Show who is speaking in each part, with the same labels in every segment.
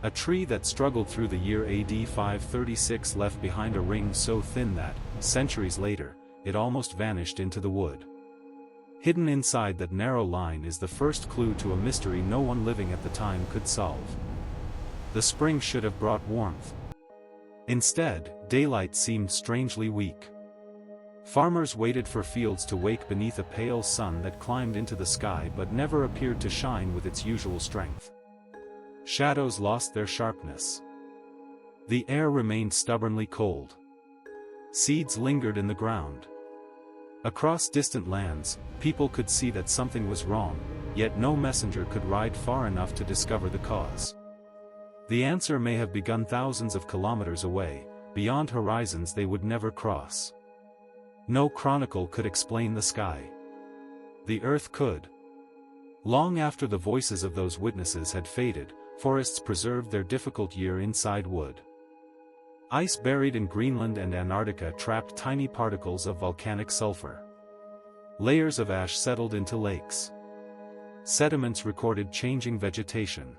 Speaker 1: A tree that struggled through the year AD 536 left behind a ring so thin that, centuries later, it almost vanished into the wood. Hidden inside that narrow line is the first clue to a mystery no one living at the time could solve. The spring should have brought warmth. Instead, daylight seemed strangely weak. Farmers waited for fields to wake beneath a pale sun that climbed into the sky but never appeared to shine with its usual strength. Shadows lost their sharpness. The air remained stubbornly cold. Seeds lingered in the ground. Across distant lands, people could see that something was wrong, yet no messenger could ride far enough to discover the cause. The answer may have begun thousands of kilometers away, beyond horizons they would never cross. No chronicle could explain the sky. The earth could. Long after the voices of those witnesses had faded, forests preserved their difficult year inside wood. Ice buried in Greenland and Antarctica trapped tiny particles of volcanic sulfur. Layers of ash settled into lakes. Sediments recorded changing vegetation.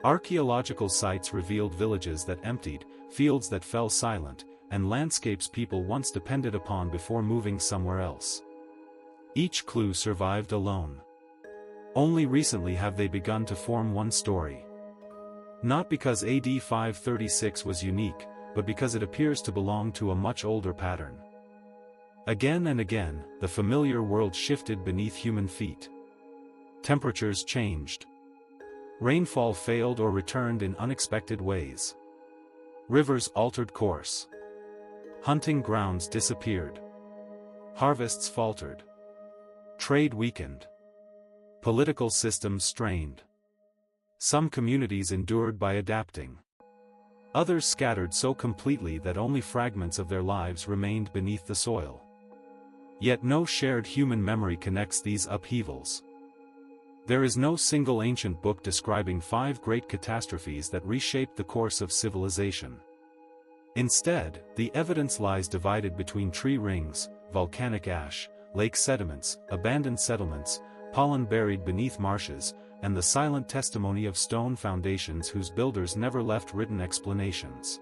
Speaker 1: Archaeological sites revealed villages that emptied, fields that fell silent, and landscapes people once depended upon before moving somewhere else. Each clue survived alone. Only recently have they begun to form one story. Not because AD 536 was unique, but because it appears to belong to a much older pattern. Again and again, the familiar world shifted beneath human feet. Temperatures changed. Rainfall failed or returned in unexpected ways. Rivers altered course. Hunting grounds disappeared. Harvests faltered. Trade weakened. Political systems strained. Some communities endured by adapting. Others scattered so completely that only fragments of their lives remained beneath the soil. Yet no shared human memory connects these upheavals. There is no single ancient book describing 5 great catastrophes that reshaped the course of civilization. Instead, the evidence lies divided between tree rings, volcanic ash, lake sediments, abandoned settlements, pollen buried beneath marshes, and the silent testimony of stone foundations whose builders never left written explanations.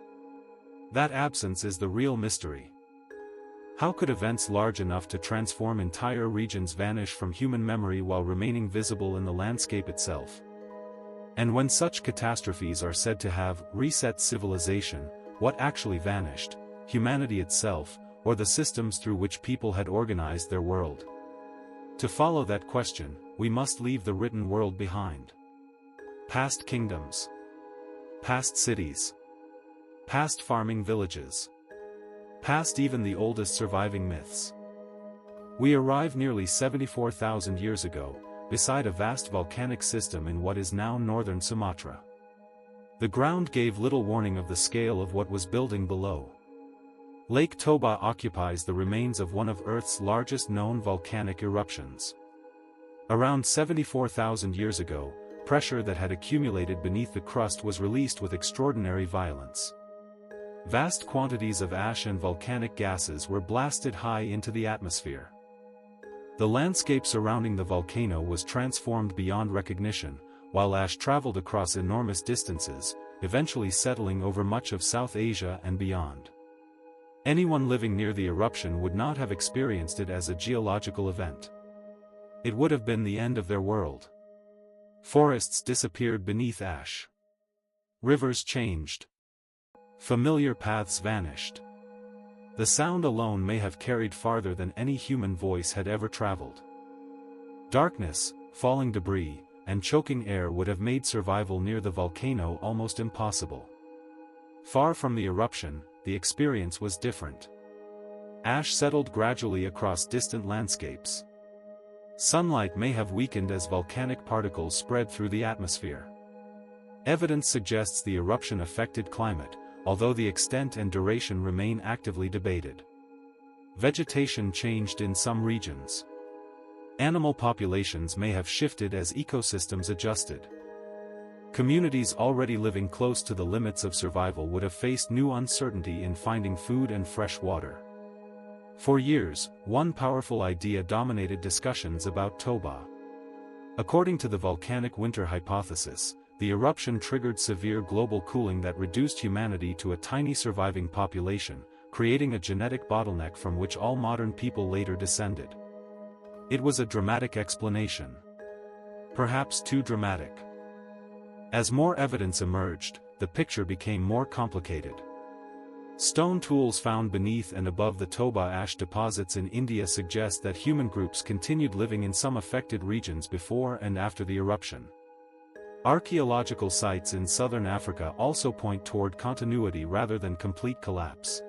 Speaker 1: That absence is the real mystery. How could events large enough to transform entire regions vanish from human memory while remaining visible in the landscape itself? And when such catastrophes are said to have reset civilization, what actually vanished, humanity itself, or the systems through which people had organized their world? To follow that question, we must leave the written world behind. Past kingdoms. Past cities. Past farming villages. Past even the oldest surviving myths. We arrive nearly 74,000 years ago, beside a vast volcanic system in what is now northern Sumatra. The ground gave little warning of the scale of what was building below. Lake Toba occupies the remains of one of Earth's largest known volcanic eruptions. Around 74,000 years ago, pressure that had accumulated beneath the crust was released with extraordinary violence. Vast quantities of ash and volcanic gases were blasted high into the atmosphere. The landscape surrounding the volcano was transformed beyond recognition, while ash traveled across enormous distances, eventually settling over much of South Asia and beyond. Anyone living near the eruption would not have experienced it as a geological event. It would have been the end of their world. Forests disappeared beneath ash. Rivers changed. Familiar paths vanished. The sound alone may have carried farther than any human voice had ever traveled. Darkness, falling debris, and choking air would have made survival near the volcano almost impossible. Far from the eruption, the experience was different. Ash settled gradually across distant landscapes. Sunlight may have weakened as volcanic particles spread through the atmosphere. Evidence suggests the eruption affected climate, although the extent and duration remain actively debated. Vegetation changed in some regions. Animal populations may have shifted as ecosystems adjusted. Communities already living close to the limits of survival would have faced new uncertainty in finding food and fresh water. For years, one powerful idea dominated discussions about Toba. According to the volcanic winter hypothesis, the eruption triggered severe global cooling that reduced humanity to a tiny surviving population, creating a genetic bottleneck from which all modern people later descended. It was a dramatic explanation. Perhaps too dramatic. As more evidence emerged, the picture became more complicated. Stone tools found beneath and above the Toba ash deposits in India suggest that human groups continued living in some affected regions before and after the eruption. Archaeological sites in southern Africa also point toward continuity rather than complete collapse.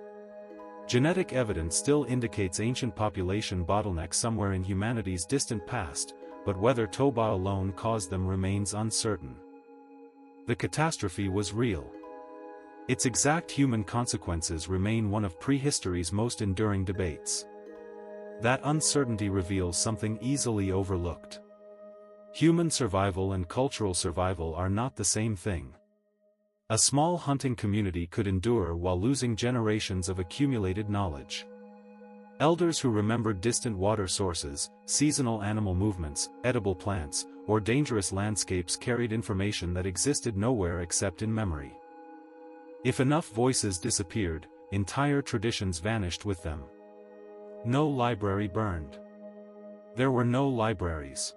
Speaker 1: Genetic evidence still indicates ancient population bottlenecks somewhere in humanity's distant past, but whether Toba alone caused them remains uncertain. The catastrophe was real. Its exact human consequences remain one of prehistory's most enduring debates. That uncertainty reveals something easily overlooked. Human survival and cultural survival are not the same thing. A small hunting community could endure while losing generations of accumulated knowledge. Elders who remembered distant water sources, seasonal animal movements, edible plants, or dangerous landscapes carried information that existed nowhere except in memory. If enough voices disappeared, entire traditions vanished with them. No library burned. There were no libraries.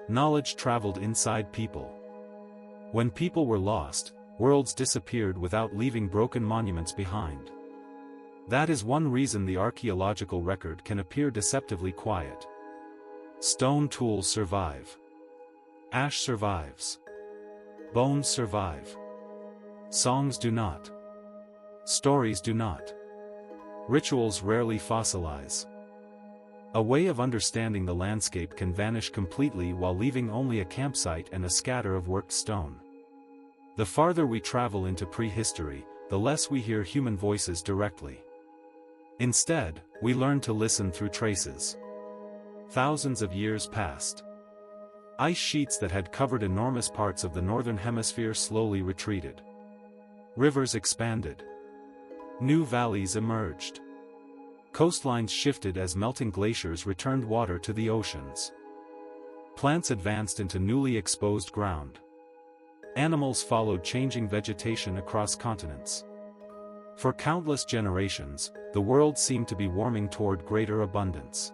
Speaker 1: Knowledge traveled inside people. When people were lost, worlds disappeared without leaving broken monuments behind. That is one reason the archaeological record can appear deceptively quiet. Stone tools survive. Ash survives. Bones survive. Songs do not. Stories do not. Rituals rarely fossilize. A way of understanding the landscape can vanish completely while leaving only a campsite and a scatter of worked stone. The farther we travel into prehistory, the less we hear human voices directly. Instead, we learn to listen through traces. Thousands of years passed. Ice sheets that had covered enormous parts of the northern hemisphere slowly retreated. Rivers expanded. New valleys emerged. Coastlines shifted as melting glaciers returned water to the oceans. Plants advanced into newly exposed ground. Animals followed changing vegetation across continents. For countless generations, the world seemed to be warming toward greater abundance.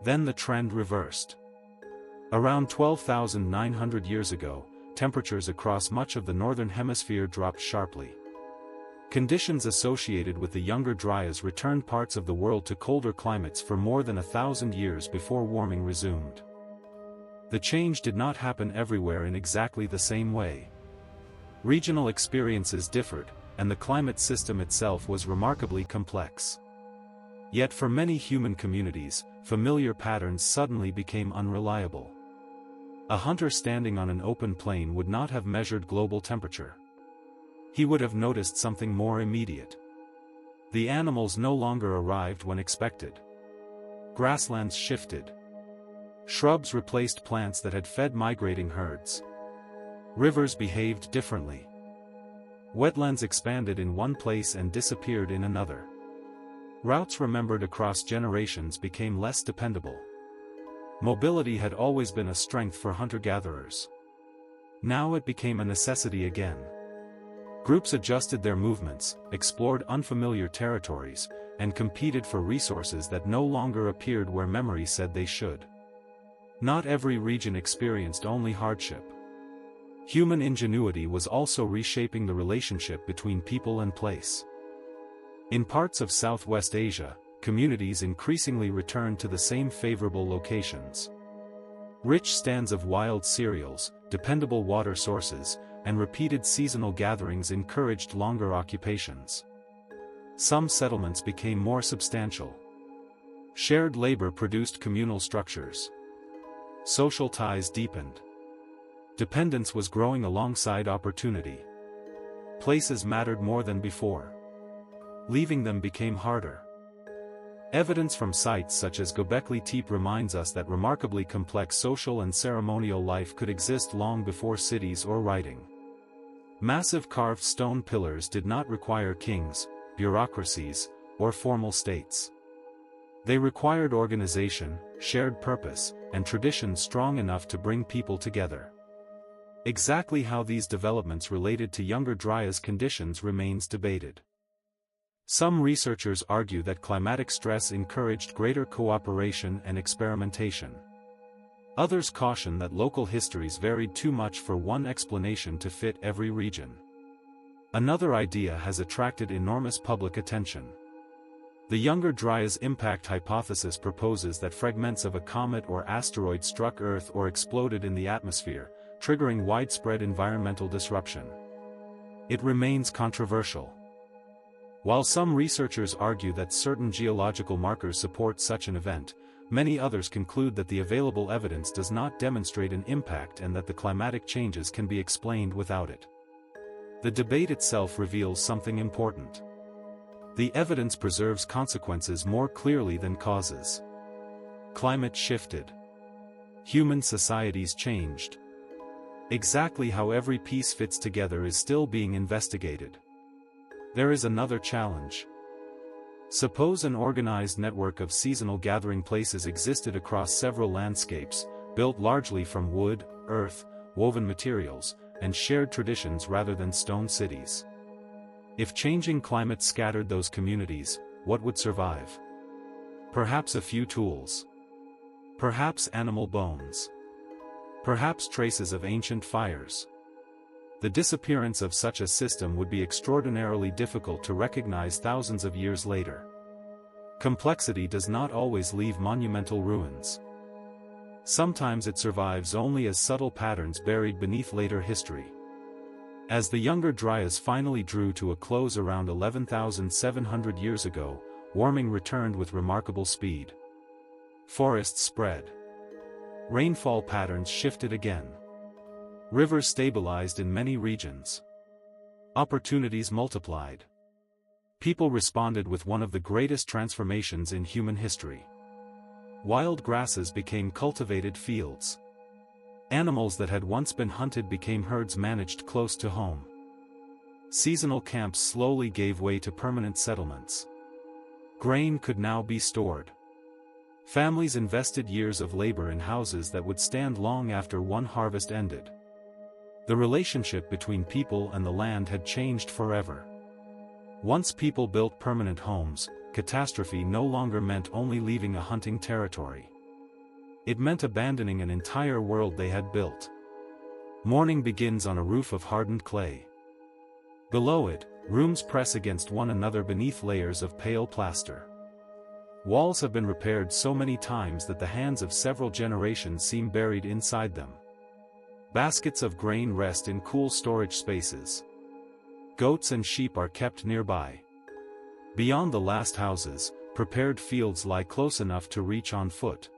Speaker 1: Then the trend reversed. Around 12,900 years ago, temperatures across much of the northern hemisphere dropped sharply. Conditions associated with the younger Dryas returned parts of the world to colder climates for more than 1,000 years before warming resumed. The change did not happen everywhere in exactly the same way. Regional experiences differed, and the climate system itself was remarkably complex. Yet for many human communities, familiar patterns suddenly became unreliable. A hunter standing on an open plain would not have measured global temperature. He would have noticed something more immediate. The animals no longer arrived when expected. Grasslands shifted. Shrubs replaced plants that had fed migrating herds. Rivers behaved differently. Wetlands expanded in one place and disappeared in another. Routes remembered across generations became less dependable. Mobility had always been a strength for hunter-gatherers. Now it became a necessity again. Groups adjusted their movements, explored unfamiliar territories, and competed for resources that no longer appeared where memory said they should. Not every region experienced only hardship. Human ingenuity was also reshaping the relationship between people and place. In parts of Southwest Asia, communities increasingly returned to the same favorable locations. Rich stands of wild cereals, dependable water sources, and repeated seasonal gatherings encouraged longer occupations. Some settlements became more substantial. Shared labor produced communal structures. Social ties deepened. Dependence was growing alongside opportunity. Places mattered more than before. Leaving them became harder. Evidence from sites such as Göbekli Tepe reminds us that remarkably complex social and ceremonial life could exist long before cities or writing. Massive carved stone pillars did not require kings, bureaucracies, or formal states. They required organization, shared purpose, and tradition strong enough to bring people together. Exactly how these developments related to Younger Dryas conditions remains debated. Some researchers argue that climatic stress encouraged greater cooperation and experimentation. Others caution that local histories varied too much for one explanation to fit every region. Another idea has attracted enormous public attention. The Younger Dryas impact hypothesis proposes that fragments of a comet or asteroid struck Earth or exploded in the atmosphere, triggering widespread environmental disruption. It remains controversial. While some researchers argue that certain geological markers support such an event, many others conclude that the available evidence does not demonstrate an impact and that the climatic changes can be explained without it. The debate itself reveals something important. The evidence preserves consequences more clearly than causes. Climate shifted. Human societies changed. Exactly how every piece fits together is still being investigated. There is another challenge. Suppose an organized network of seasonal gathering places existed across several landscapes, built largely from wood, earth, woven materials, and shared traditions rather than stone cities. If changing climate scattered those communities, what would survive? Perhaps a few tools. Perhaps animal bones. Perhaps traces of ancient fires. The disappearance of such a system would be extraordinarily difficult to recognize thousands of years later. Complexity does not always leave monumental ruins. Sometimes it survives only as subtle patterns buried beneath later history. As the Younger Dryas finally drew to a close around 11,700 years ago, warming returned with remarkable speed. Forests spread. Rainfall patterns shifted again. Rivers stabilized in many regions. Opportunities multiplied. People responded with one of the greatest transformations in human history. Wild grasses became cultivated fields. Animals that had once been hunted became herds managed close to home. Seasonal camps slowly gave way to permanent settlements. Grain could now be stored. Families invested years of labor in houses that would stand long after one harvest ended. The relationship between people and the land had changed forever. Once people built permanent homes, catastrophe no longer meant only leaving a hunting territory. It meant abandoning an entire world they had built. Morning begins on a roof of hardened clay. Below it, rooms press against one another beneath layers of pale plaster. Walls have been repaired so many times that the hands of several generations seem buried inside them. Baskets of grain rest in cool storage spaces. Goats and sheep are kept nearby. Beyond the last houses, prepared fields lie close enough to reach on foot.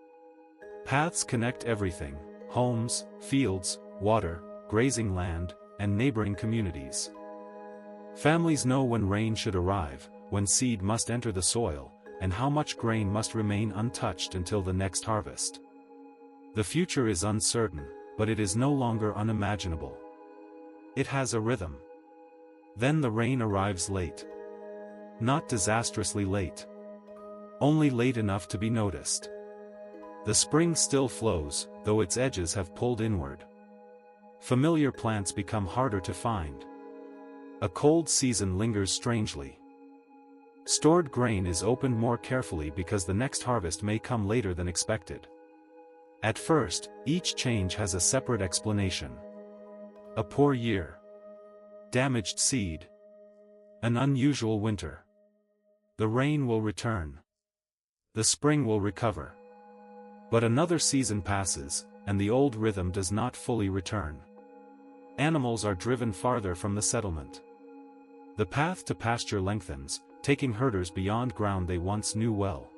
Speaker 1: Paths connect everything: homes, fields, water, grazing land, and neighboring communities. Families know when rain should arrive, when seed must enter the soil, and how much grain must remain untouched until the next harvest. The future is uncertain, but it is no longer unimaginable. It has a rhythm. Then the rain arrives late. Not disastrously late. Only late enough to be noticed. The spring still flows, though its edges have pulled inward. Familiar plants become harder to find. A cold season lingers strangely. Stored grain is opened more carefully because the next harvest may come later than expected. At first, each change has a separate explanation. A poor year. Damaged seed. An unusual winter. The rain will return. The spring will recover. But another season passes, and the old rhythm does not fully return. Animals are driven farther from the settlement. The path to pasture lengthens, taking herders beyond ground they once knew well.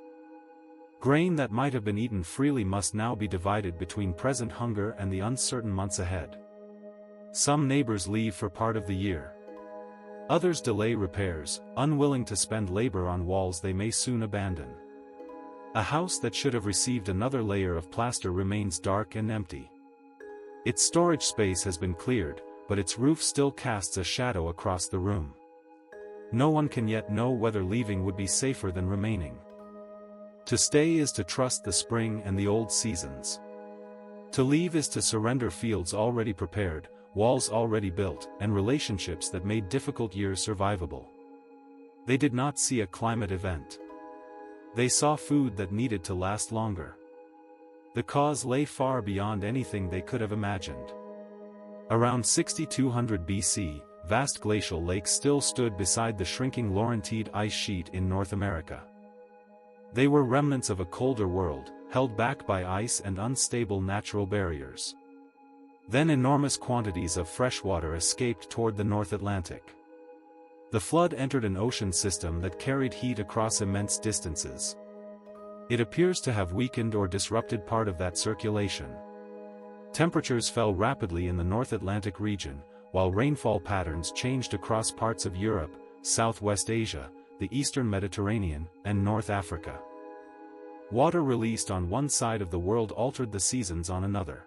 Speaker 1: Grain that might have been eaten freely must now be divided between present hunger and the uncertain months ahead. Some neighbors leave for part of the year. Others delay repairs, unwilling to spend labor on walls they may soon abandon. A house that should have received another layer of plaster remains dark and empty. Its storage space has been cleared, but its roof still casts a shadow across the room. No one can yet know whether leaving would be safer than remaining. To stay is to trust the spring and the old seasons. To leave is to surrender fields already prepared, walls already built, and relationships that made difficult years survivable. They did not see a climate event. They saw food that needed to last longer. The cause lay far beyond anything they could have imagined. Around 6200 BC, vast glacial lakes still stood beside the shrinking Laurentide ice sheet in North America. They were remnants of a colder world, held back by ice and unstable natural barriers. Then enormous quantities of fresh water escaped toward the North Atlantic. The flood entered an ocean system that carried heat across immense distances. It appears to have weakened or disrupted part of that circulation. Temperatures fell rapidly in the North Atlantic region, while rainfall patterns changed across parts of Europe, Southwest Asia, the Eastern Mediterranean, and North Africa. Water released on one side of the world altered the seasons on another.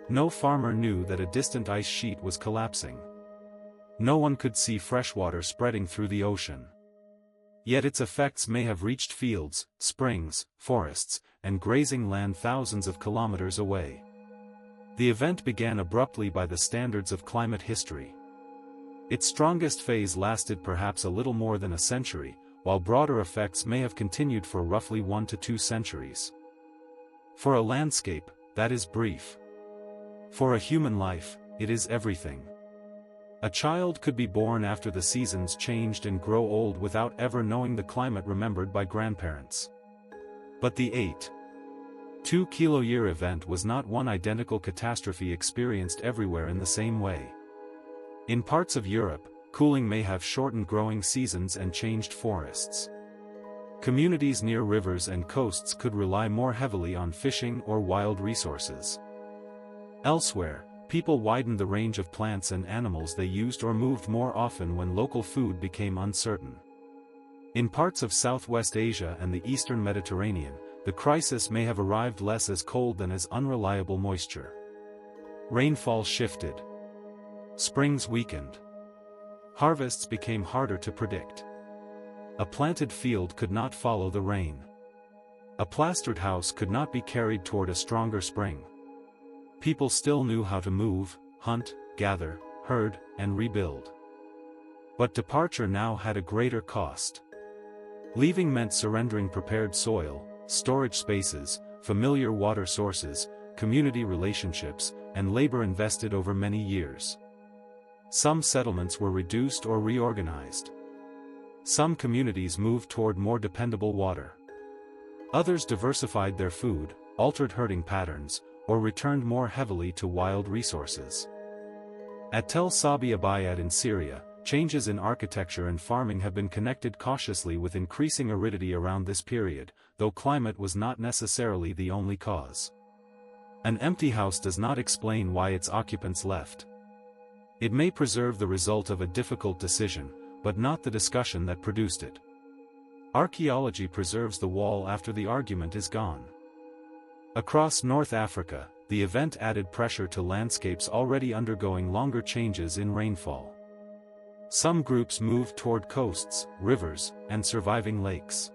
Speaker 1: No farmer knew that a distant ice sheet was collapsing. No one could see fresh water spreading through the ocean. Yet its effects may have reached fields, springs, forests, and grazing land thousands of kilometers away. The event began abruptly by the standards of climate history. Its strongest phase lasted perhaps a little more than a century, while broader effects may have continued for roughly 1 to 2 centuries. For a landscape, that is brief. For a human life, it is everything. A child could be born after the seasons changed and grow old without ever knowing the climate remembered by grandparents. But the 8.2 kiloyear event was not one identical catastrophe experienced everywhere in the same way. In parts of Europe, cooling may have shortened growing seasons and changed forests. Communities near rivers and coasts could rely more heavily on fishing or wild resources. Elsewhere, people widened the range of plants and animals they used or moved more often when local food became uncertain. In parts of Southwest Asia and the Eastern Mediterranean, the crisis may have arrived less as cold than as unreliable moisture. Rainfall shifted. Springs weakened. Harvests became harder to predict. A planted field could not follow the rain. A plastered house could not be carried toward a stronger spring. People still knew how to move, hunt, gather, herd, and rebuild. But departure now had a greater cost. Leaving meant surrendering prepared soil, storage spaces, familiar water sources, community relationships, and labor invested over many years. Some settlements were reduced or reorganized. Some communities moved toward more dependable water. Others diversified their food, altered herding patterns, or returned more heavily to wild resources. At Tel Sabi Abayad in Syria, changes in architecture and farming have been connected cautiously with increasing aridity around this period, though climate was not necessarily the only cause. An empty house does not explain why its occupants left. It may preserve the result of a difficult decision, but not the discussion that produced it. Archaeology preserves the wall after the argument is gone. Across North Africa, the event added pressure to landscapes already undergoing longer changes in rainfall. Some groups moved toward coasts, rivers, and surviving lakes.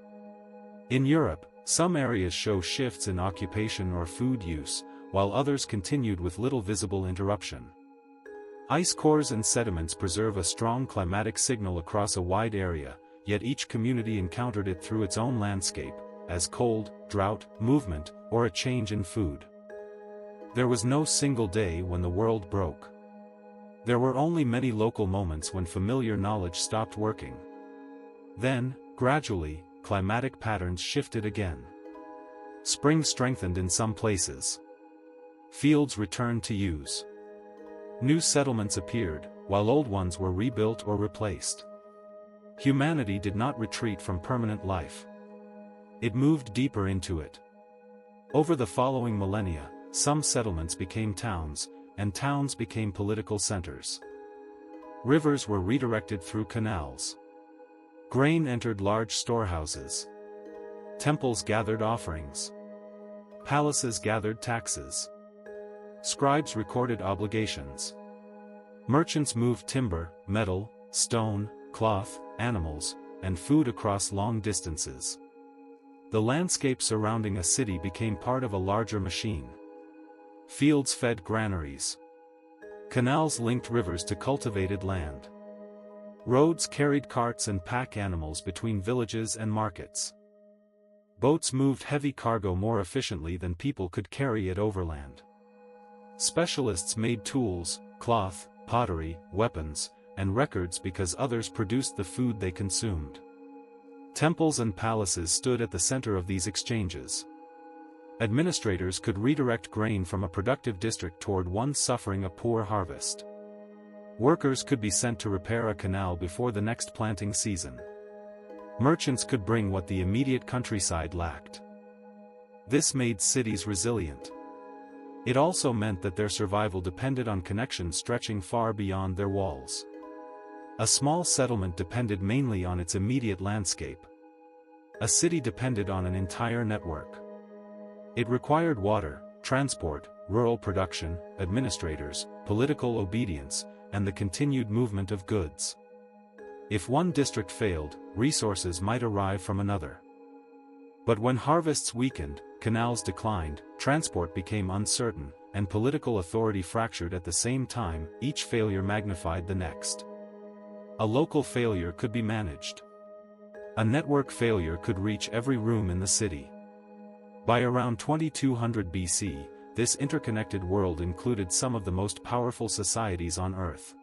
Speaker 1: In Europe, some areas show shifts in occupation or food use, while others continued with little visible interruption. Ice cores and sediments preserve a strong climatic signal across a wide area, yet each community encountered it through its own landscape, as cold, drought, movement, or a change in food. There was no single day when the world broke. There were only many local moments when familiar knowledge stopped working. Then, gradually, climatic patterns shifted again. Spring strengthened in some places. Fields returned to use. New settlements appeared, while old ones were rebuilt or replaced. Humanity did not retreat from permanent life. It moved deeper into it. Over the following millennia, some settlements became towns, and towns became political centers. Rivers were redirected through canals. Grain entered large storehouses. Temples gathered offerings. Palaces gathered taxes. Scribes recorded obligations. Merchants moved timber, metal, stone, cloth, animals, and food across long distances. The landscape surrounding a city became part of a larger machine. Fields fed granaries. Canals linked rivers to cultivated land. Roads carried carts and pack animals between villages and markets. Boats moved heavy cargo more efficiently than people could carry it overland. Specialists made tools, cloth, pottery, weapons, and records because others produced the food they consumed. Temples and palaces stood at the center of these exchanges. Administrators could redirect grain from a productive district toward one suffering a poor harvest. Workers could be sent to repair a canal before the next planting season. Merchants could bring what the immediate countryside lacked. This made cities resilient. It also meant that their survival depended on connections stretching far beyond their walls. A small settlement depended mainly on its immediate landscape. A city depended on an entire network. It required water, transport, rural production, administrators, political obedience, and the continued movement of goods. If one district failed, resources might arrive from another. But when harvests weakened, canals declined, transport became uncertain, and political authority fractured at the same time, each failure magnified the next. A local failure could be managed. A network failure could reach every room in the city. By around 2200 BC, this interconnected world included some of the most powerful societies on Earth.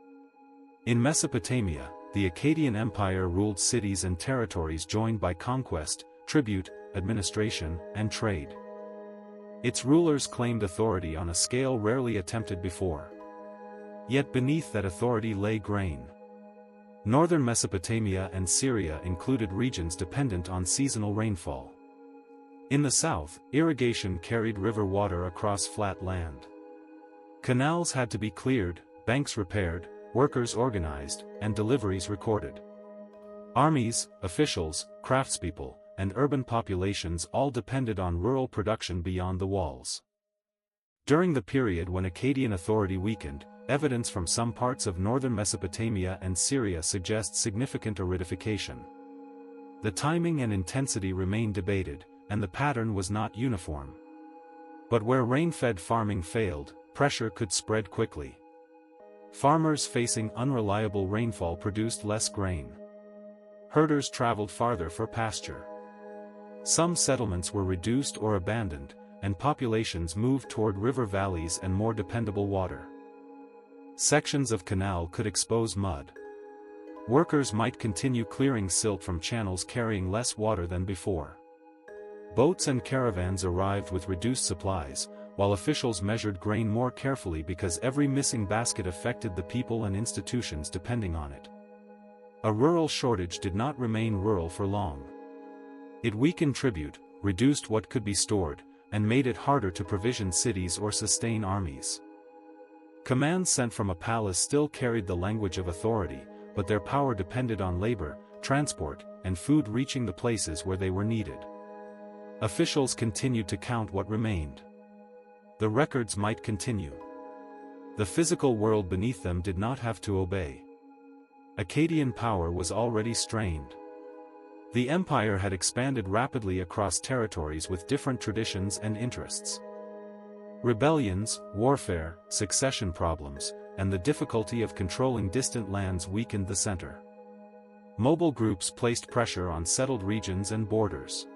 Speaker 1: In Mesopotamia, the Akkadian Empire ruled cities and territories joined by conquest, tribute, administration, and trade. Its rulers claimed authority on a scale rarely attempted before. Yet beneath that authority lay grain. Northern Mesopotamia and Syria included regions dependent on seasonal rainfall. In the south, irrigation carried river water across flat land. Canals had to be cleared, banks repaired, workers organized, and deliveries recorded. Armies, officials, craftspeople, and urban populations all depended on rural production beyond the walls. During the period when Akkadian authority weakened, evidence from some parts of northern Mesopotamia and Syria suggests significant aridification. The timing and intensity remain debated, and the pattern was not uniform. But where rain-fed farming failed, pressure could spread quickly. Farmers facing unreliable rainfall produced less grain. Herders traveled farther for pasture. Some settlements were reduced or abandoned, and populations moved toward river valleys and more dependable water. Sections of canal could expose mud. Workers might continue clearing silt from channels carrying less water than before. Boats and caravans arrived with reduced supplies, while officials measured grain more carefully because every missing basket affected the people and institutions depending on it. A rural shortage did not remain rural for long. It weakened tribute, reduced what could be stored, and made it harder to provision cities or sustain armies. Commands sent from a palace still carried the language of authority, but their power depended on labor, transport, and food reaching the places where they were needed. Officials continued to count what remained. The records might continue. The physical world beneath them did not have to obey. Akkadian power was already strained. The empire had expanded rapidly across territories with different traditions and interests. Rebellions, warfare, succession problems, and the difficulty of controlling distant lands weakened the center. Mobile groups placed pressure on settled regions and borders.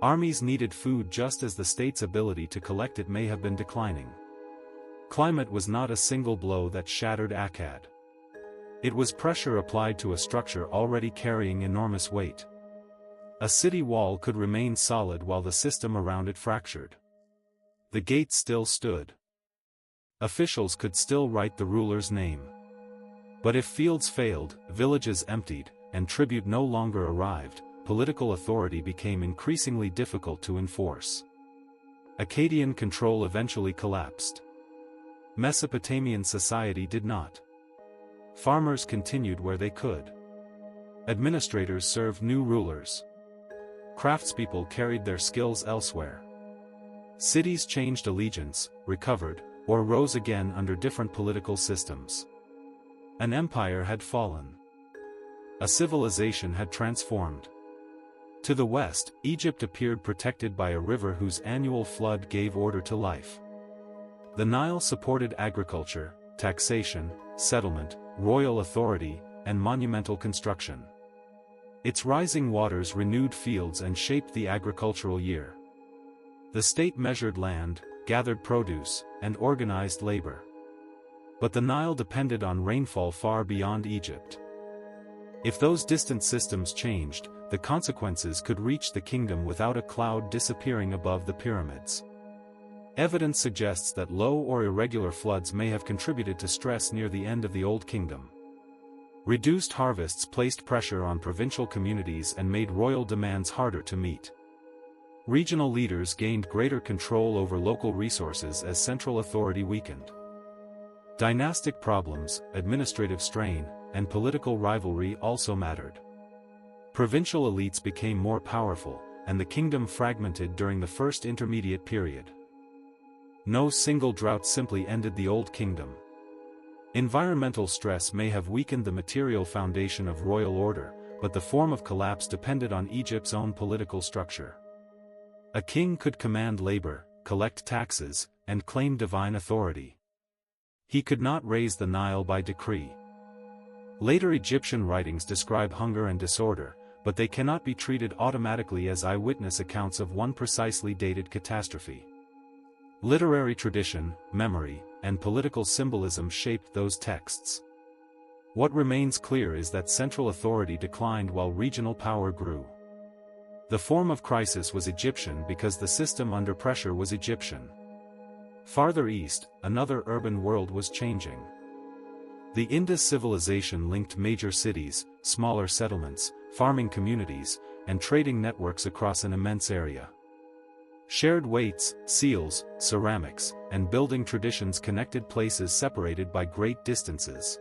Speaker 1: Armies needed food just as the state's ability to collect it may have been declining. Climate was not a single blow that shattered Akkad. It was pressure applied to a structure already carrying enormous weight. A city wall could remain solid while the system around it fractured. The gates still stood. Officials could still write the ruler's name. But if fields failed, villages emptied, and tribute no longer arrived, political authority became increasingly difficult to enforce. Akkadian control eventually collapsed. Mesopotamian society did not. Farmers continued where they could. Administrators served new rulers. Craftspeople carried their skills elsewhere. Cities changed allegiance, recovered, or rose again under different political systems. An empire had fallen. A civilization had transformed. To the west, Egypt appeared protected by a river whose annual flood gave order to life. The Nile supported agriculture, taxation, settlement, royal authority, and monumental construction. Its rising waters renewed fields and shaped the agricultural year. The state measured land, gathered produce, and organized labor. But the Nile depended on rainfall far beyond Egypt. If those distant systems changed, the consequences could reach the kingdom without a cloud disappearing above the pyramids. Evidence suggests that low or irregular floods may have contributed to stress near the end of the Old Kingdom. Reduced harvests placed pressure on provincial communities and made royal demands harder to meet. Regional leaders gained greater control over local resources as central authority weakened. Dynastic problems, administrative strain, and political rivalry also mattered. Provincial elites became more powerful, and the kingdom fragmented during the First Intermediate Period. No single drought simply ended the Old Kingdom. Environmental stress may have weakened the material foundation of royal order, but the form of collapse depended on Egypt's own political structure. A king could command labor, collect taxes, and claim divine authority. He could not raise the Nile by decree. Later Egyptian writings describe hunger and disorder, but they cannot be treated automatically as eyewitness accounts of one precisely dated catastrophe. Literary tradition, memory, and political symbolism shaped those texts. What remains clear is that central authority declined while regional power grew. The form of crisis was Egyptian because the system under pressure was Egyptian. Farther east, another urban world was changing. The Indus civilization linked major cities, smaller settlements, farming communities, and trading networks across an immense area. Shared weights, seals, ceramics, and building traditions connected places separated by great distances.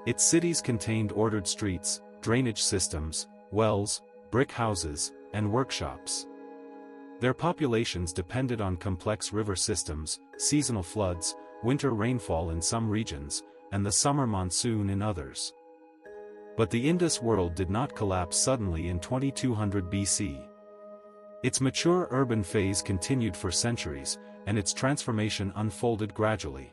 Speaker 1: Its cities contained ordered streets, drainage systems, wells, brick houses, and workshops. Their populations depended on complex river systems, seasonal floods, winter rainfall in some regions, and the summer monsoon in others. But the Indus world did not collapse suddenly in 2200 BC. Its mature urban phase continued for centuries, and its transformation unfolded gradually.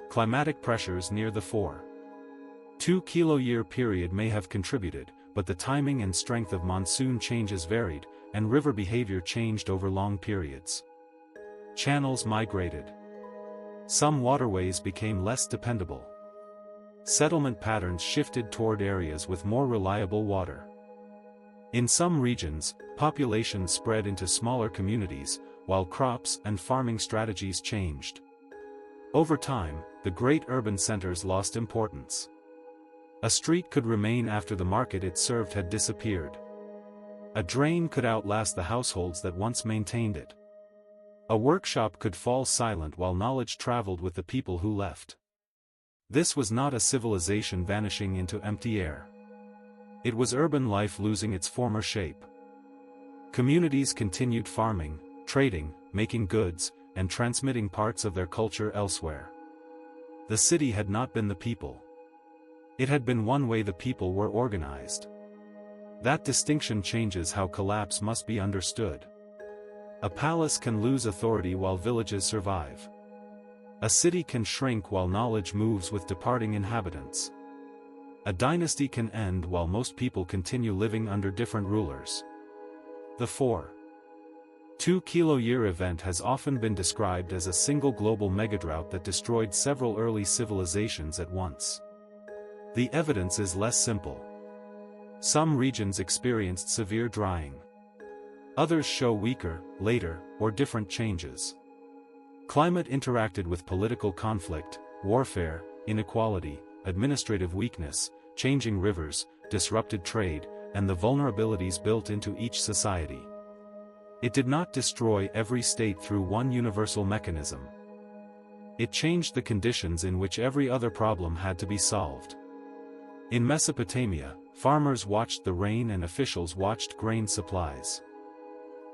Speaker 1: Climatic pressures near the 4.2 kilo-year period may have contributed, but the timing and strength of monsoon changes varied, and river behavior changed over long periods. Channels migrated. Some waterways became less dependable. Settlement patterns shifted toward areas with more reliable water. In some regions, populations spread into smaller communities, while crops and farming strategies changed. Over time, the great urban centers lost importance. A street could remain after the market it served had disappeared. A drain could outlast the households that once maintained it. A workshop could fall silent while knowledge traveled with the people who left. This was not a civilization vanishing into empty air. It was urban life losing its former shape. Communities continued farming, trading, making goods, and transmitting parts of their culture elsewhere. The city had not been the people. It had been one way the people were organized. That distinction changes how collapse must be understood. A palace can lose authority while villages survive. A city can shrink while knowledge moves with departing inhabitants. A dynasty can end while most people continue living under different rulers. The 4.2 kilo-year event has often been described as a single global megadrought that destroyed several early civilizations at once. The evidence is less simple. Some regions experienced severe drying. Others show weaker, later, or different changes. Climate interacted with political conflict, warfare, inequality, administrative weakness, changing rivers, disrupted trade, and the vulnerabilities built into each society. It did not destroy every state through one universal mechanism. It changed the conditions in which every other problem had to be solved. In Mesopotamia, farmers watched the rain and officials watched grain supplies.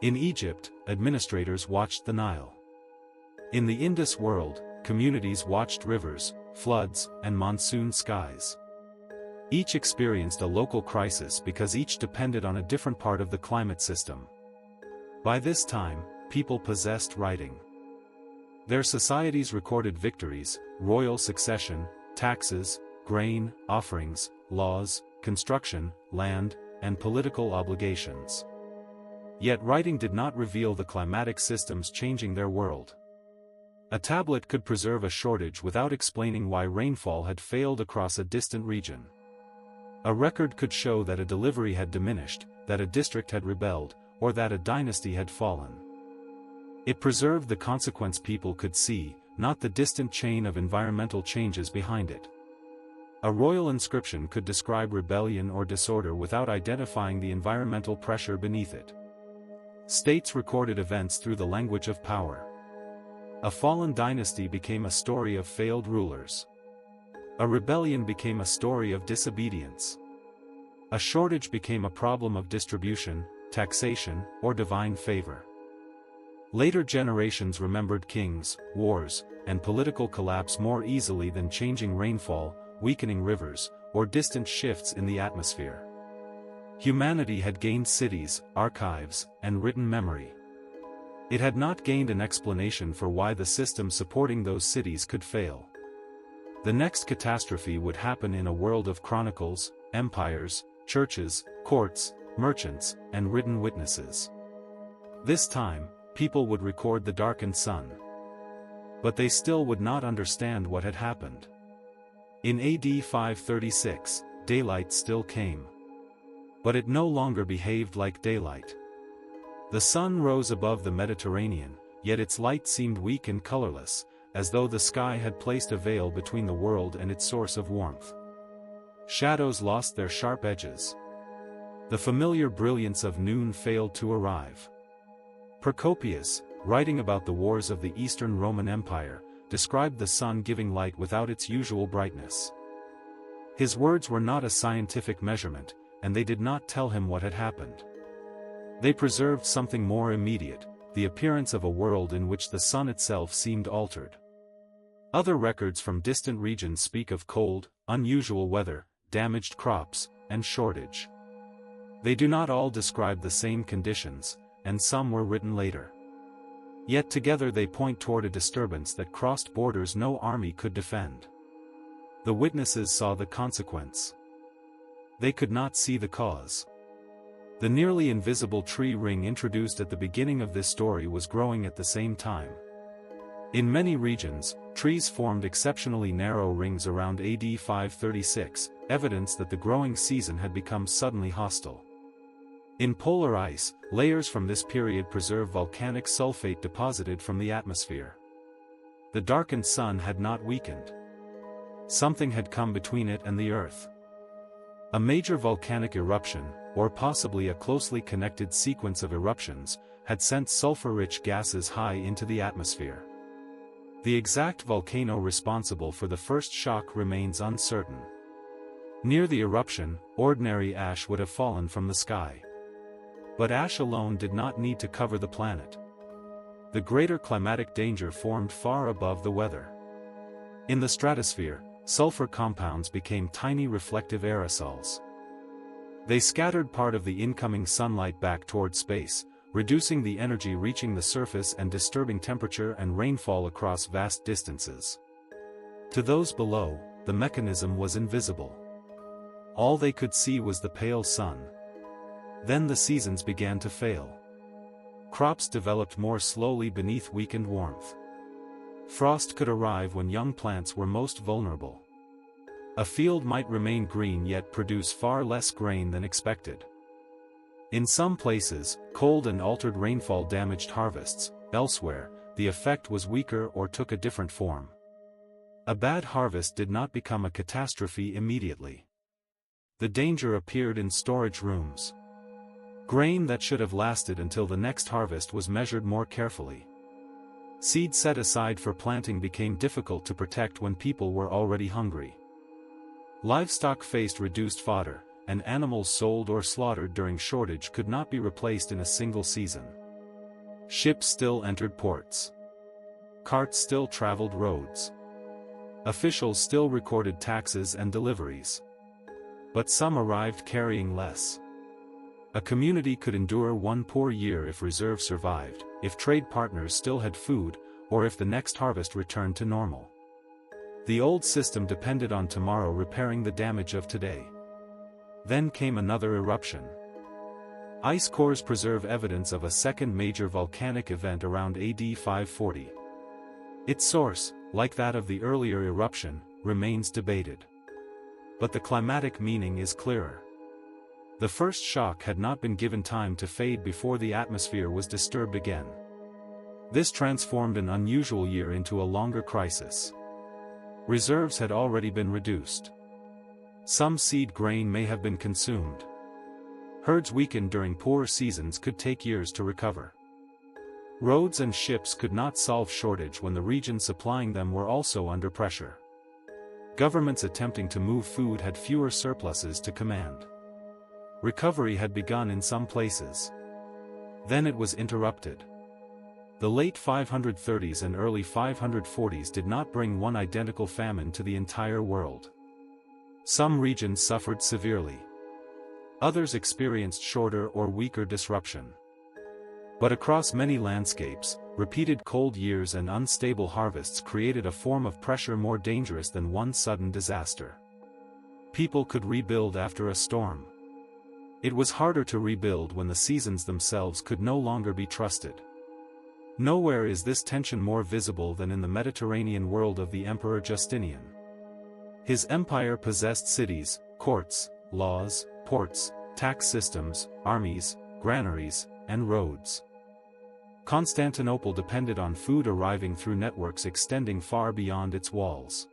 Speaker 1: In Egypt, administrators watched the Nile. In the Indus world, communities watched rivers, floods, and monsoon skies. Each experienced a local crisis because each depended on a different part of the climate system. By this time, people possessed writing. Their societies recorded victories, royal succession, taxes, grain, offerings, laws, construction, land, and political obligations. Yet writing did not reveal the climatic systems changing their world. A tablet could preserve a shortage without explaining why rainfall had failed across a distant region. A record could show that a delivery had diminished, that a district had rebelled, or that a dynasty had fallen. It preserved the consequence people could see, not the distant chain of environmental changes behind it. A royal inscription could describe rebellion or disorder without identifying the environmental pressure beneath it. States recorded events through the language of power. A fallen dynasty became a story of failed rulers. A rebellion became a story of disobedience. A shortage became a problem of distribution, taxation, or divine favor. Later generations remembered kings, wars, and political collapse more easily than changing rainfall, weakening rivers, or distant shifts in the atmosphere. Humanity had gained cities, archives, and written memory. It had not gained an explanation for why the system supporting those cities could fail. The next catastrophe would happen in a world of chronicles, empires, churches, courts, merchants, and written witnesses. This time, people would record the darkened sun. But they still would not understand what had happened. In AD 536, daylight still came. But it no longer behaved like daylight. The sun rose above the Mediterranean, yet its light seemed weak and colorless, as though the sky had placed a veil between the world and its source of warmth. Shadows lost their sharp edges. The familiar brilliance of noon failed to arrive. Procopius, writing about the wars of the Eastern Roman Empire, described the sun giving light without its usual brightness. His words were not a scientific measurement, and they did not tell him what had happened. They preserved something more immediate, the appearance of a world in which the sun itself seemed altered. Other records from distant regions speak of cold, unusual weather, damaged crops, and shortage. They do not all describe the same conditions, and some were written later. Yet together they point toward a disturbance that crossed borders no army could defend. The witnesses saw the consequence. They could not see the cause. The nearly invisible tree ring introduced at the beginning of this story was growing at the same time. In many regions, trees formed exceptionally narrow rings around AD 536, evidence that the growing season had become suddenly hostile. In polar ice, layers from this period preserve volcanic sulfate deposited from the atmosphere. The darkened sun had not weakened. Something had come between it and the earth. A major volcanic eruption, or possibly a closely connected sequence of eruptions, had sent sulfur-rich gases high into the atmosphere. The exact volcano responsible for the first shock remains uncertain. Near the eruption, ordinary ash would have fallen from the sky. But ash alone did not need to cover the planet. The greater climatic danger formed far above the weather. In the stratosphere, sulfur compounds became tiny reflective aerosols. They scattered part of the incoming sunlight back toward space, reducing the energy reaching the surface and disturbing temperature and rainfall across vast distances. To those below, the mechanism was invisible. All they could see was the pale sun. Then the seasons began to fail. Crops developed more slowly beneath weakened warmth. Frost could arrive when young plants were most vulnerable. A field might remain green yet produce far less grain than expected. In some places, cold and altered rainfall damaged harvests. Elsewhere, the effect was weaker or took a different form. A bad harvest did not become a catastrophe immediately. The danger appeared in storage rooms. Grain that should have lasted until the next harvest was measured more carefully. Seed set aside for planting became difficult to protect when people were already hungry. Livestock faced reduced fodder, and animals sold or slaughtered during shortage could not be replaced in a single season. Ships still entered ports. Carts still traveled roads. Officials still recorded taxes and deliveries. But some arrived carrying less. A community could endure one poor year if reserves survived, if trade partners still had food, or if the next harvest returned to normal. The old system depended on tomorrow repairing the damage of today. Then came another eruption. Ice cores preserve evidence of a second major volcanic event around AD 540. Its source, like that of the earlier eruption, remains debated. But the climatic meaning is clearer. The first shock had not been given time to fade before the atmosphere was disturbed again. This transformed an unusual year into a longer crisis. Reserves had already been reduced. Some seed grain may have been consumed. Herds weakened during poor seasons could take years to recover. Roads and ships could not solve shortage when the regions supplying them were also under pressure. Governments attempting to move food had fewer surpluses to command. Recovery had begun in some places. Then it was interrupted. The late 530s and early 540s did not bring one identical famine to the entire world. Some regions suffered severely. Others experienced shorter or weaker disruption. But across many landscapes, repeated cold years and unstable harvests created a form of pressure more dangerous than one sudden disaster. People could rebuild after a storm. It was harder to rebuild when the seasons themselves could no longer be trusted. Nowhere is this tension more visible than in the Mediterranean world of the Emperor Justinian. His empire possessed cities, courts, laws, ports, tax systems, armies, granaries, and roads. Constantinople depended on food arriving through networks extending far beyond its walls.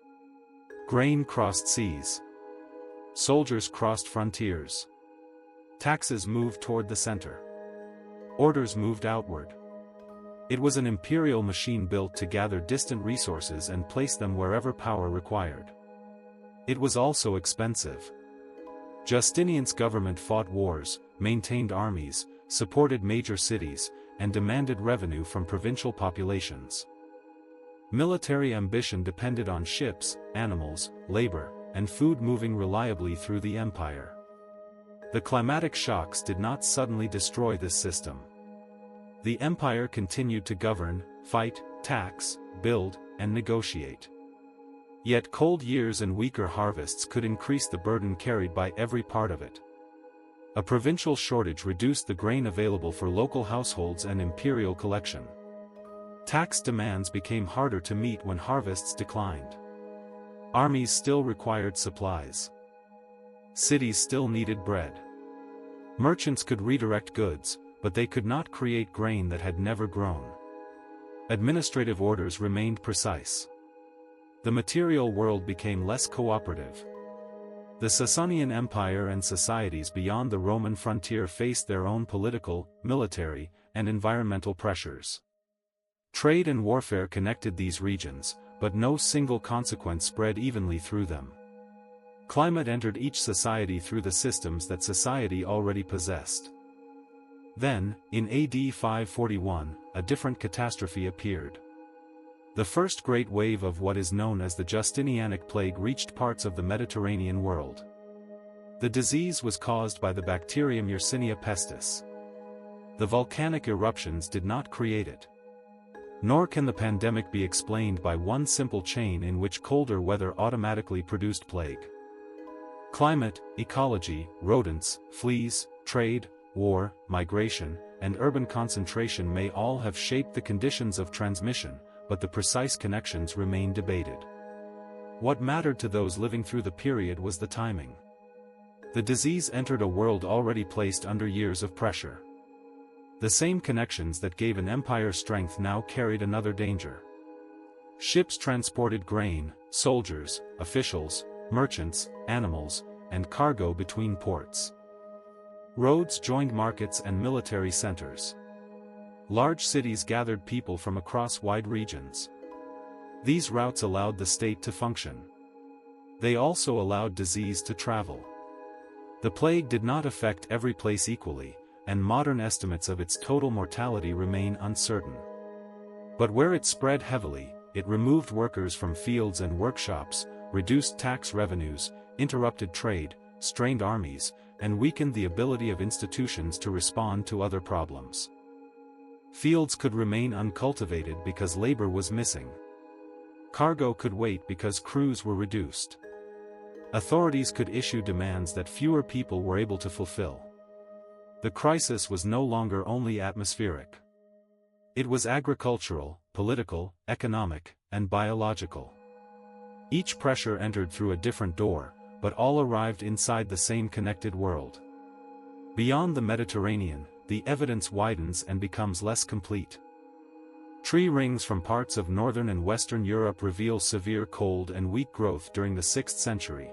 Speaker 1: Grain crossed seas. Soldiers crossed frontiers. Taxes moved toward the center. Orders moved outward. It was an imperial machine built to gather distant resources and place them wherever power required. It was also expensive. Justinian's government fought wars, maintained armies, supported major cities, and demanded revenue from provincial populations. Military ambition depended on ships, animals, labor, and food moving reliably through the empire. The climatic shocks did not suddenly destroy this system. The empire continued to govern, fight, tax, build, and negotiate. Yet cold years and weaker harvests could increase the burden carried by every part of it. A provincial shortage reduced the grain available for local households and imperial collection. Tax demands became harder to meet when harvests declined. Armies still required supplies. Cities still needed bread. Merchants could redirect goods, but they could not create grain that had never grown. Administrative orders remained precise. The material world became less cooperative. The Sasanian Empire and societies beyond the Roman frontier faced their own political, military, and environmental pressures. Trade and warfare connected these regions, but no single consequence spread evenly through them. Climate entered each society through the systems that society already possessed. Then, in AD 541, a different catastrophe appeared. The first great wave of what is known as the Justinianic plague reached parts of the Mediterranean world. The disease was caused by the bacterium Yersinia pestis. The volcanic eruptions did not create it. Nor can the pandemic be explained by one simple chain in which colder weather automatically produced plague. Climate, ecology, rodents, fleas, trade, war, migration, and urban concentration may all have shaped the conditions of transmission, but the precise connections remain debated. What mattered to those living through the period was the timing. The disease entered a world already placed under years of pressure. The same connections that gave an empire strength now carried another danger. Ships transported grain, soldiers, officials, merchants, animals, and cargo between ports. Roads joined markets and military centers. Large cities gathered people from across wide regions. These routes allowed the state to function. They also allowed disease to travel. The plague did not affect every place equally, and modern estimates of its total mortality remain uncertain. But where it spread heavily, it removed workers from fields and workshops, reduced tax revenues, interrupted trade, strained armies, and weakened the ability of institutions to respond to other problems. Fields could remain uncultivated because labor was missing. Cargo could wait because crews were reduced. Authorities could issue demands that fewer people were able to fulfill. The crisis was no longer only atmospheric. It was agricultural, political, economic, and biological. Each pressure entered through a different door, but all arrived inside the same connected world. Beyond the Mediterranean, the evidence widens and becomes less complete. Tree rings from parts of northern and western Europe reveal severe cold and weak growth during the 6th century.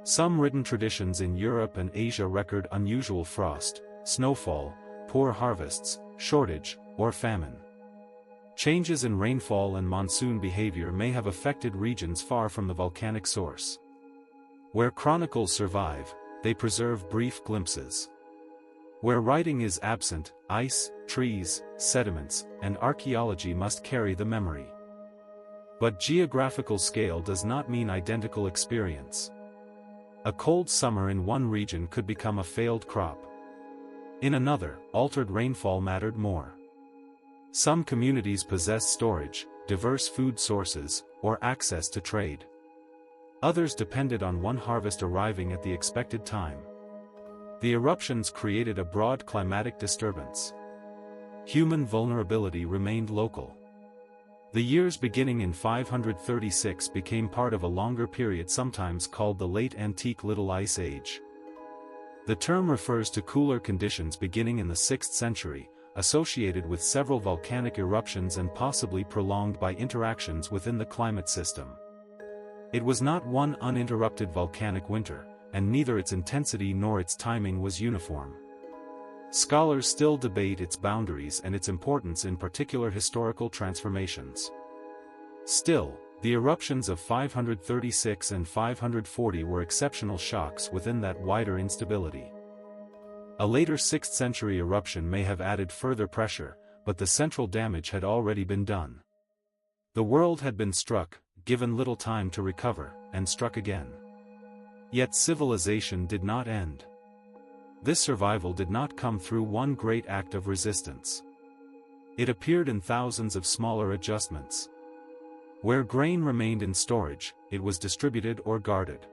Speaker 1: Some written traditions in Europe and Asia record unusual frost, snowfall, poor harvests, shortage, or famine. Changes in rainfall and monsoon behavior may have affected regions far from the volcanic source. Where chronicles survive, they preserve brief glimpses. Where writing is absent, ice, trees, sediments, and archaeology must carry the memory. But geographical scale does not mean identical experience. A cold summer in one region could become a failed crop. In another, altered rainfall mattered more. Some communities possess storage, diverse food sources, or access to trade. Others depended on one harvest arriving at the expected time. The eruptions created a broad climatic disturbance. Human vulnerability remained local. The years beginning in 536 became part of a longer period sometimes called the Late Antique Little Ice Age. The term refers to cooler conditions beginning in the 6th century, associated with several volcanic eruptions and possibly prolonged by interactions within the climate system. It was not one uninterrupted volcanic winter, and neither its intensity nor its timing was uniform. Scholars still debate its boundaries and its importance in particular historical transformations. Still, the eruptions of 536 and 540 were exceptional shocks within that wider instability. A later 6th century eruption may have added further pressure, but the central damage had already been done. The world had been struck, given little time to recover, and struck again. Yet civilization did not end. This survival did not come through one great act of resistance. It appeared in thousands of smaller adjustments. Where grain remained in storage, it was distributed or guarded.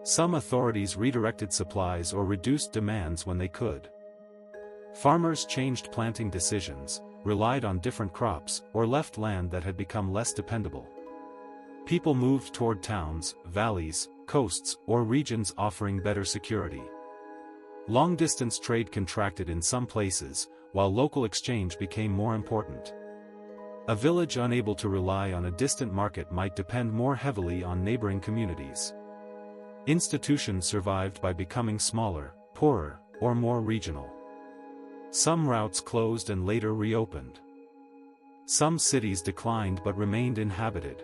Speaker 1: Some authorities redirected supplies or reduced demands when they could. Farmers changed planting decisions, relied on different crops, or left land that had become less dependable. People moved toward towns, valleys, coasts, or regions offering better security. Long-distance trade contracted in some places, while local exchange became more important. A village unable to rely on a distant market might depend more heavily on neighboring communities. Institutions survived by becoming smaller, poorer, or more regional. Some routes closed and later reopened. Some cities declined but remained inhabited.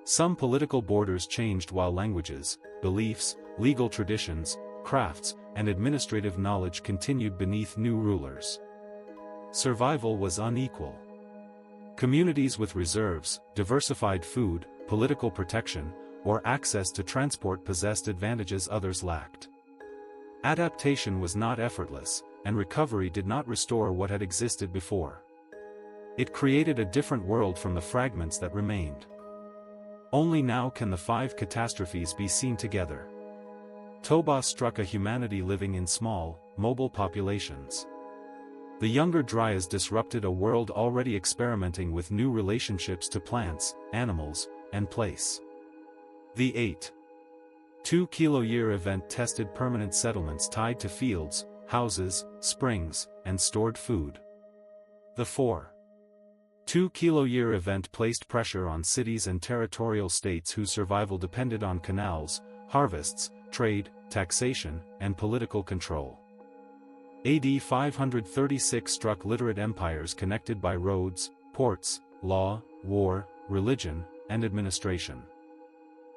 Speaker 1: Some political borders changed while languages, beliefs, legal traditions, crafts, and administrative knowledge continued beneath new rulers. Survival was unequal. Communities with reserves, diversified food, political protection, or access to transport possessed advantages others lacked. Adaptation was not effortless, and recovery did not restore what had existed before. It created a different world from the fragments that remained. Only now can the 5 catastrophes be seen together. Toba struck a humanity living in small, mobile populations. The Younger Dryas disrupted a world already experimenting with new relationships to plants, animals, and place. The 8. 2-kilo-year event tested permanent settlements tied to fields, houses, springs, and stored food. The 4. 2-kilo-year event placed pressure on cities and territorial states whose survival depended on canals, harvests, trade, taxation, and political control. AD 536 struck literate empires connected by roads, ports, law, war, religion, and administration.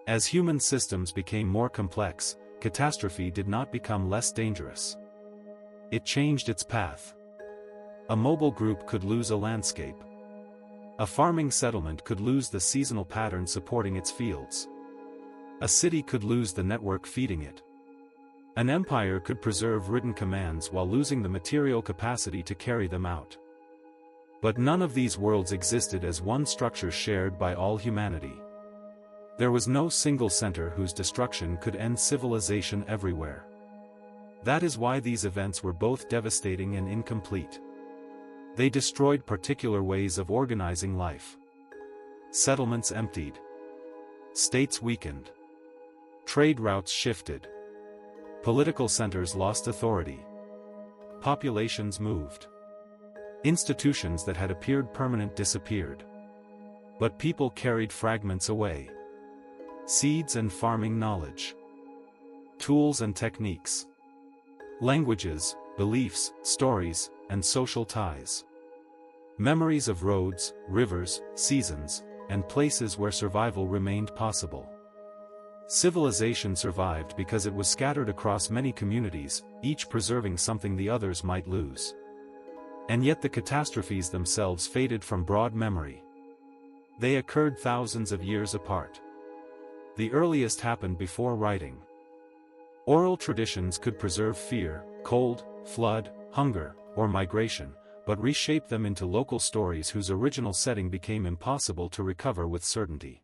Speaker 1: As human systems became more complex, catastrophe did not become less dangerous. It changed its path. A mobile group could lose a landscape. A farming settlement could lose the seasonal pattern supporting its fields. A city could lose the network feeding it. An empire could preserve written commands while losing the material capacity to carry them out. But none of these worlds existed as one structure shared by all humanity. There was no single center whose destruction could end civilization everywhere. That is why these events were both devastating and incomplete. They destroyed particular ways of organizing life. Settlements emptied. States weakened. Trade routes shifted. Political centers lost authority. Populations moved. Institutions that had appeared permanent disappeared. But people carried fragments away. Seeds and farming knowledge. Tools and techniques. Languages, beliefs, stories, and social ties. Memories of roads, rivers, seasons, and places where survival remained possible. Civilization survived because it was scattered across many communities, each preserving something the others might lose. And yet the catastrophes themselves faded from broad memory. They occurred thousands of years apart. The earliest happened before writing. Oral traditions could preserve fear, cold, flood, hunger, or migration, but reshape them into local stories whose original setting became impossible to recover with certainty.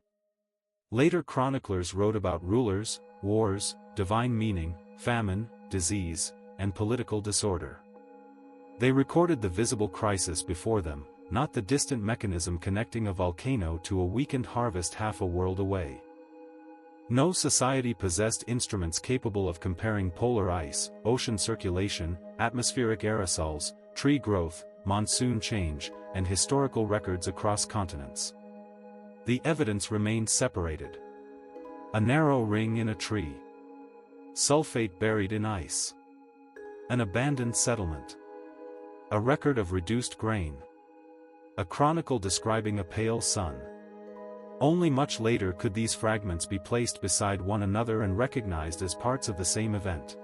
Speaker 1: Later chroniclers wrote about rulers, wars, divine meaning, famine, disease, and political disorder. They recorded the visible crisis before them, not the distant mechanism connecting a volcano to a weakened harvest half a world away. No society possessed instruments capable of comparing polar ice, ocean circulation, atmospheric aerosols, tree growth, monsoon change, and historical records across continents. The evidence remained separated. A narrow ring in a tree. Sulfate buried in ice. An abandoned settlement. A record of reduced grain. A chronicle describing a pale sun. Only much later could these fragments be placed beside one another and recognized as parts of the same event.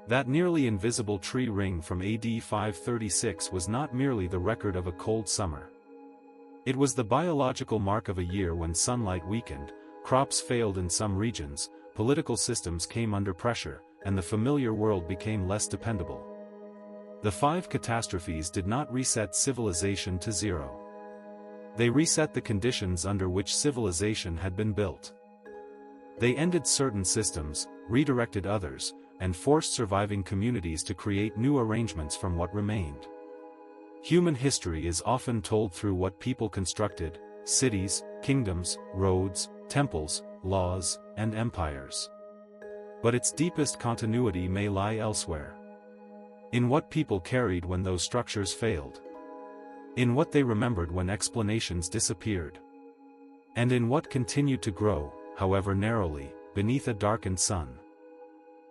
Speaker 1: That nearly invisible tree ring from AD 536 was not merely the record of a cold summer. It was the biological mark of a year when sunlight weakened, crops failed in some regions, political systems came under pressure, and the familiar world became less dependable. The 5 catastrophes did not reset civilization to zero. They reset the conditions under which civilization had been built. They ended certain systems, redirected others, and forced surviving communities to create new arrangements from what remained. Human history is often told through what people constructed: cities, kingdoms, roads, temples, laws, and empires. But its deepest continuity may lie elsewhere. In what people carried when those structures failed. In what they remembered when explanations disappeared. And in what continued to grow, however narrowly, beneath a darkened sun.